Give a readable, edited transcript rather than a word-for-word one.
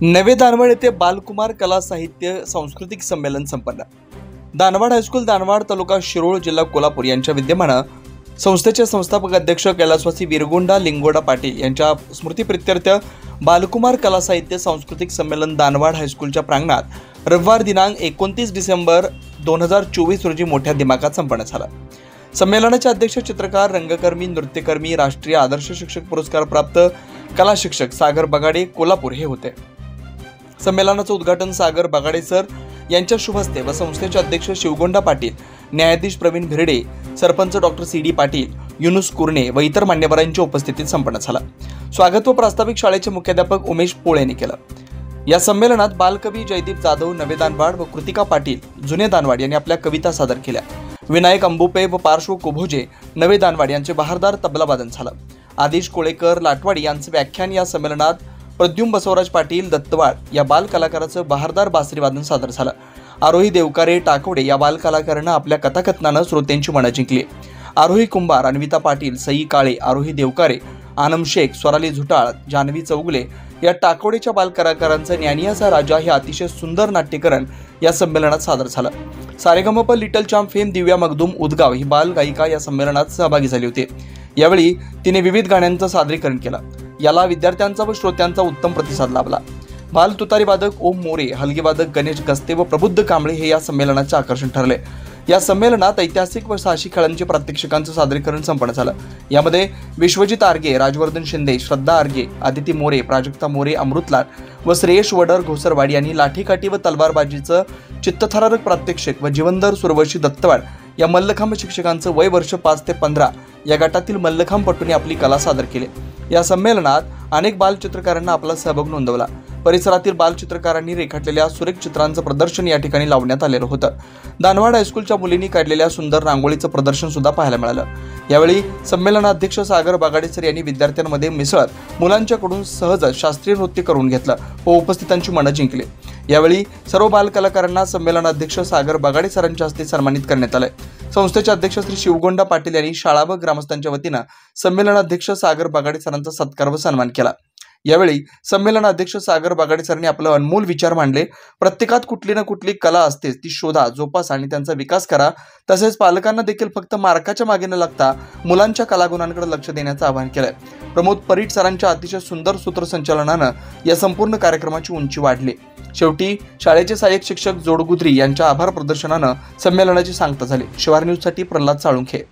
नवे दानवाड येथे बालकुमार कला साहित्य सांस्कृतिक संमेलन संपन्न। दानवाड हायस्कूल दानवाड तालुका शिरोळ जिल्हा कोल्हापूर यांच्या विद्यमाने संस्थेचे संस्थापक अध्यक्ष कैलासवासी विरगोंडा लिंगोडा पाटील यांच्या स्मृतीप्रित्यर्थ बालकुमार कला साहित्य सांस्कृतिक संमेलन दानवाड हायस्कूलच्या प्रांगणात रविवार दिनांक 29 डिसेंबर 2024 रोजी मोठ्या दिमाखात संपन्न झाला। संमेलनाचे अध्यक्ष चित्रकार, रंगकर्मी, नृत्यकर्मी, राष्ट्रीय आदर्श शिक्षक पुरस्कार प्राप्त कला शिक्षक सागर बगाडे कोल्हापूर हे होते। संमेलनाचे उद्घाटन सागर बगाडे सर यांच्या शुभ हस्ते व संस्थेचे अध्यक्ष शिवगोंडा पाटील, न्यायाधीश प्रवीण भिरडे, सरपंच डॉक्टर सी.डी. पाटील, युनुस कुरणे व इतर मान्यवरांच्या उपस्थितीत संपन्न झाला। स्वागत व प्रास्ताविक शाळेचे मुख्याध्यापक उमेश पोळे यांनी केलं। या संमेलनात बालकवी जयदीप जाधव नवे दानवाड व कृतिका पाटील जुने दानवाड यांनी आपल्या कविता सादर केल्या। विनायक अंबुपे व पार्श्व कोभोजे नवे दानवाड यांचे बहारदार तबला वादन झालं। आदिश कोळेकर लाटवाडी यांचे व्याख्यान। या संमेलनात प्रद्युम्न बसवराज पाटील दत्तवाड या बाल कलाकाराचं बहारदार बासरी वादन सादर झालं। आरोही देवकारे टाकवडे या बाल कलाकारानं आपल्या कथाकथनानं श्रोत्यांची मनं जिंकली। आरोही कुंभार, अन्विता पाटील, सई काळे, आरोही देवकारे, आनम शेख, स्वराली झुटाळ, जानवी चौगले या टाकवडेच्या बाल कलाकारांचं ज्ञानियाचा राजा हे अतिशय सुंदर नाट्यकरण या संमेलनात सादर झालं। सारेगमप लिटल चॅम्प फेम दिव्या मगदूम उदगाव ही बाल गायिका या संमेलनात सहभागी झाली होती। यावेळी तिने विविध गाण्यांचं सादरीकरण केलं। याला विद्यार्थ्यांचा व श्रोत्यांचा उत्तम प्रतिसाद लाभला। बाल तुतारी वादक ओम मोरे, हलगी वादक गणेश गस्ते व प्रबुद्ध कांबळे हे या संमेलनाचे आकर्षण ठरले। या संमेलनात ऐतिहासिक व साहसी खेळांचे प्रात्यक्षिकांचं सादरीकरण संपन्न झालं। यामध्ये विश्वजित आर्गे, राजवर्धन शिंदे, श्रद्धा आर्गे, आदिती मोरे, प्राजक्ता मोरे, अमृतलाल व श्रेयश वडर घोसरवाडी यांनी लाठीकाठी व तलवारबाजीचं चित्तथरारक प्रात्यक्षिक व जीवनदर सुरवशी दत्तवाड या मल्लखांब शिक्षकांचं वय वर्ष 5 ते 15 या गटातील मल्लखांबपटूंनी आपली कला सादर केली। या संमेलनात अनेक बालचित्रकारांना आपला सहभाग नोंदवला। परिसरातील बालचित्रकारांनी रेखाटलेल्या सुरेख चित्रांचं प्रदर्शन या ठिकाणी लावण्यात आलेलं होतं। दानवाड हायस्कूलच्या मुलींनी काढलेल्या सुंदर रांगोळीचं प्रदर्शन सुद्धा पाहायला मिळालं। यावेळी संमेलनाध्यक्ष सागर बगाडे सर यांनी विद्यार्थ्यांमध्ये मिसळत मुलांच्याकडून सहज शास्त्रीय नृत्य करून घेतलं व उपस्थितांची मनं जिंकली। यावेळी सर्व बाल कलाकारांना संमेलनाध्यक्ष सागर बगाडे सरांच्या हस्ते सन्मानित करण्यात आले। संस्थेचे अध्यक्ष श्री शिवगोंडा पाटील यांनी शाळा व ग्रामस्थांच्या वतीनं संमेलनाध्यक्ष सागर बगाडे सरांचा सत्कार व सन्मान केला। यावेळी संमेलनाध्यक्ष सागर बगाडे सरांनी आपले अनमोल विचार मांडले। प्रत्येकात कुठली ना कुठली कला असतेच, ती शोधा, जोपासा आणि त्यांचा विकास करा। तसेच पालकांना देखील फक्त मार्काच्या मागे न लागता मुलांच्या कलागुणांकडे लक्ष देण्याचं आवाहन केलंय। प्रमोद परीट सरांच्या अतिशय सुंदर सूत्रसंचालनानं या संपूर्ण कार्यक्रमाची उंची वाढली। शेवटी शाळेचे सहाय्यक शिक्षक जोडगुद्री यांच्या आभार प्रदर्शनानं संमेलनाची सांगता झाली। शिवार न्यूजसाठी प्रल्हाद साळुंखे।